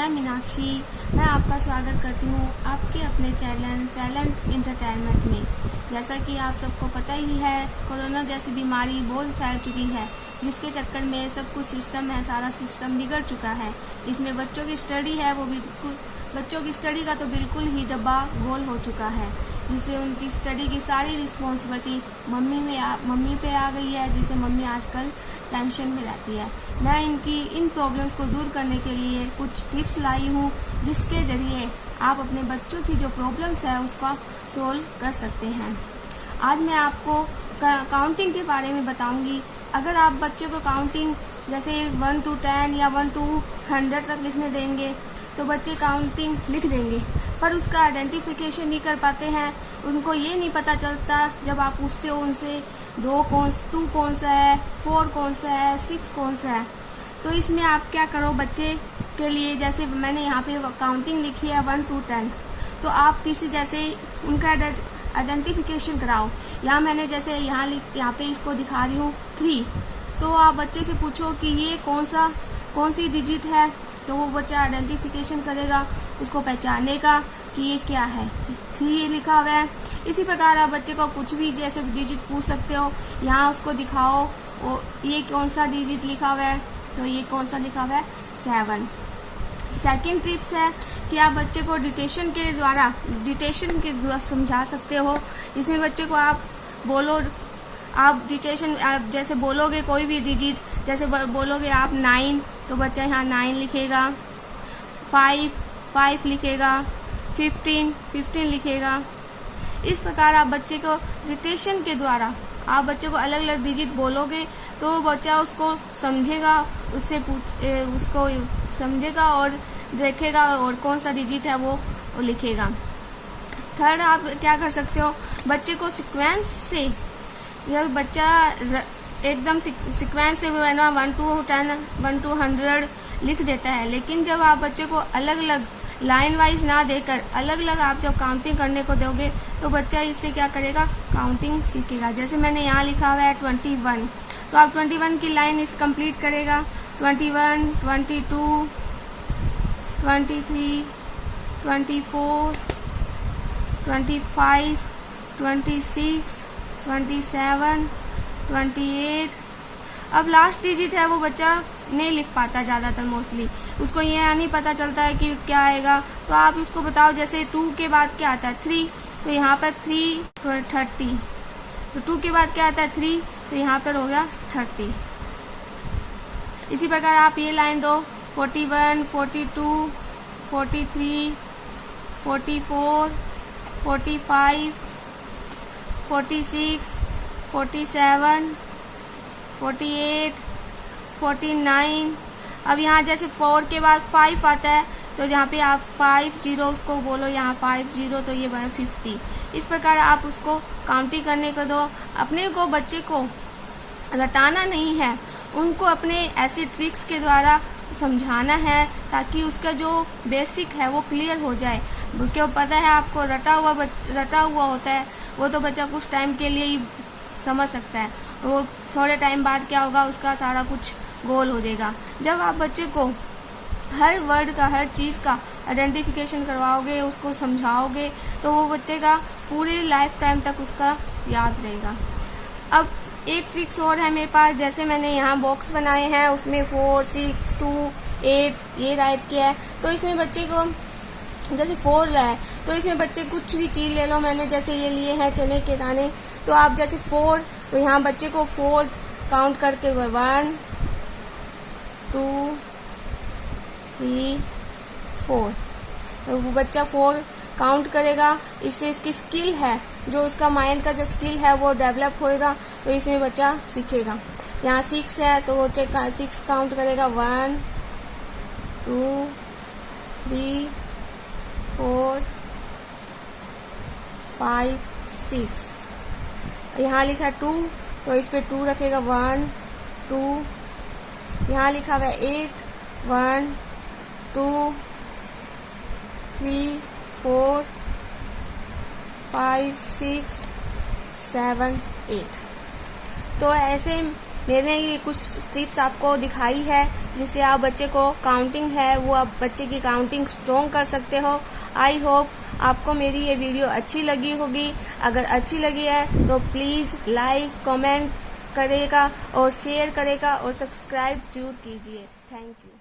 मैं मीनाक्षी, मैं आपका स्वागत करती हूँ आपके अपने चैनल टैलेंट एंटरटेनमेंट में। जैसा कि आप सबको पता ही है, कोरोना जैसी बीमारी बहुत फैल चुकी है, जिसके चक्कर में सब कुछ सिस्टम है, सारा सिस्टम बिगड़ चुका है। इसमें बच्चों की स्टडी है वो बिल्कुल, बच्चों की स्टडी का तो बिल्कुल ही डब्बा गोल हो चुका है, जिससे उनकी स्टडी की सारी रिस्पॉन्सिबिलिटी मम्मी पे आ गई है, जिससे मम्मी आजकल टेंशन में रहती है। मैं इन प्रॉब्लम्स को दूर करने के लिए कुछ टिप्स लाई हूँ, जिसके ज़रिए आप अपने बच्चों की जो प्रॉब्लम्स है उसका सोल्व कर सकते हैं। आज मैं आपको काउंटिंग के बारे में बताऊंगी। अगर आप बच्चे को काउंटिंग जैसे 1 to 10 या 1 to 100 तक लिखने देंगे तो बच्चे काउंटिंग लिख देंगे, पर उसका आइडेंटिफिकेशन नहीं कर पाते हैं। उनको ये नहीं पता चलता, जब आप पूछते हो उनसे 2 कौन सा है, 4 कौन सा है, 6 कौन सा है। तो इसमें आप क्या करो, बच्चे के लिए जैसे मैंने यहाँ पे काउंटिंग लिखी है 1 to 10, तो आप किसी जैसे उनका आइडेंटिफिकेशन कराओ। यहाँ मैंने जैसे यहाँ पे इसको दिखा रही हूँ 3, तो आप बच्चे से पूछो कि ये कौन सी डिजिट है, तो वो बच्चा आइडेंटिफिकेशन करेगा, उसको पहचानेगा कि ये क्या है, 3 लिखा हुआ है। इसी प्रकार आप बच्चे को कुछ भी जैसे डिजिट पूछ सकते हो। यहाँ उसको दिखाओ ये कौन सा डिजिट लिखा हुआ है, तो ये कौन सा लिखा हुआ है, 7। सेकंड टिप्स है कि आप बच्चे को डिटेशन के द्वारा समझा सकते हो। इसमें बच्चे को आप बोलो, आप डिटेशन जैसे बोलोगे कोई भी डिजिट, जैसे बोलोगे आप 9, तो बच्चा यहाँ 9 लिखेगा, 5 लिखेगा, 15 लिखेगा। इस प्रकार आप बच्चे को डिटेशन के द्वारा आप बच्चे को अलग अलग डिजिट बोलोगे तो बच्चा उसको समझेगा, उसको समझेगा और देखेगा और कौन सा डिजिट है वो लिखेगा। थर्ड, आप क्या कर सकते हो, बच्चे को सीक्वेंस से, जब बच्चा एकदम सीक्वेंस से 1 to 10, 1 to 100 लिख देता है, लेकिन जब आप बच्चे को अलग अलग लाइन वाइज ना देकर अलग अलग आप जब काउंटिंग करने को दोगे तो बच्चा इससे क्या करेगा, काउंटिंग सीखेगा। जैसे मैंने यहाँ लिखा हुआ है 21, तो आप 21 की लाइन इस कंप्लीट करेगा, 21, 22, 23, 24, 25, 26, 27, 28। अब लास्ट डिजिट है वो बच्चा नहीं लिख पाता ज़्यादातर, मोस्टली उसको ये नहीं पता चलता है कि क्या आएगा। तो आप उसको बताओ, जैसे 2 के बाद क्या आता है, 3, तो यहाँ पर 3 30, तो 2 के बाद क्या आता है, 3, तो यहाँ पर हो गया 30। इसी प्रकार आप ये लाइन दो, 41, 42, 43, 44, 45, 46, 47, 48, 49। अब यहाँ जैसे 4 के बाद 5 आता है, तो यहाँ पे आप 50 उसको बोलो, यहाँ 50, तो ये बना 50। इस प्रकार आप उसको काउंटिंग करने को दो। अपने को बच्चे को रटाना नहीं है, उनको अपने ऐसी ट्रिक्स के द्वारा समझाना है ताकि उसका जो बेसिक है वो क्लियर हो जाए। क्यों पता है आपको, रटा हुआ होता है वो तो बच्चा कुछ टाइम के लिए ही समझ सकता है, वो थोड़े टाइम बाद क्या होगा, उसका सारा कुछ गोल हो जाएगा। जब आप बच्चे को हर वर्ड का, हर चीज़ का आइडेंटिफिकेशन करवाओगे, उसको समझाओगे, तो वो बच्चे का पूरे लाइफ टाइम तक उसका याद रहेगा। अब एक ट्रिक्स और है मेरे पास, जैसे मैंने यहाँ बॉक्स बनाए हैं, उसमें 4, 6, 2, 8 ये राइट किया है। तो इसमें बच्चे को जैसे 4 है, तो इसमें बच्चे कुछ भी चीज़ ले लो, मैंने जैसे ये लिए हैं चने के दाने, तो आप जैसे 4, तो यहाँ बच्चे को 4 काउंट करके 1, 2, 3, 4, तो वो बच्चा 4 काउंट करेगा। इससे उसकी स्किल है, जो उसका माइंड का जो स्किल है वो डेवलप होएगा, तो इसमें बच्चा सीखेगा। यहाँ 6 है, तो वो 6 काउंट करेगा, 1, 2, 3, 4, 5, 6। यहाँ लिखा 2, तो इस पे 2 रखेगा, 1, 2। यहाँ लिखा हुआ है 8, 1, 2, 3, 4, 5, 6, 7, 8। तो ऐसे मैंने ये कुछ टिप्स आपको दिखाई है जिससे आप बच्चे को काउंटिंग है वो आप बच्चे की काउंटिंग स्ट्रॉन्ग कर सकते हो। आई होप आपको मेरी ये वीडियो अच्छी लगी होगी। अगर अच्छी लगी है तो प्लीज़ लाइक कमेंट करेगा और शेयर करेगा और सब्सक्राइब जरूर कीजिए। Thank you.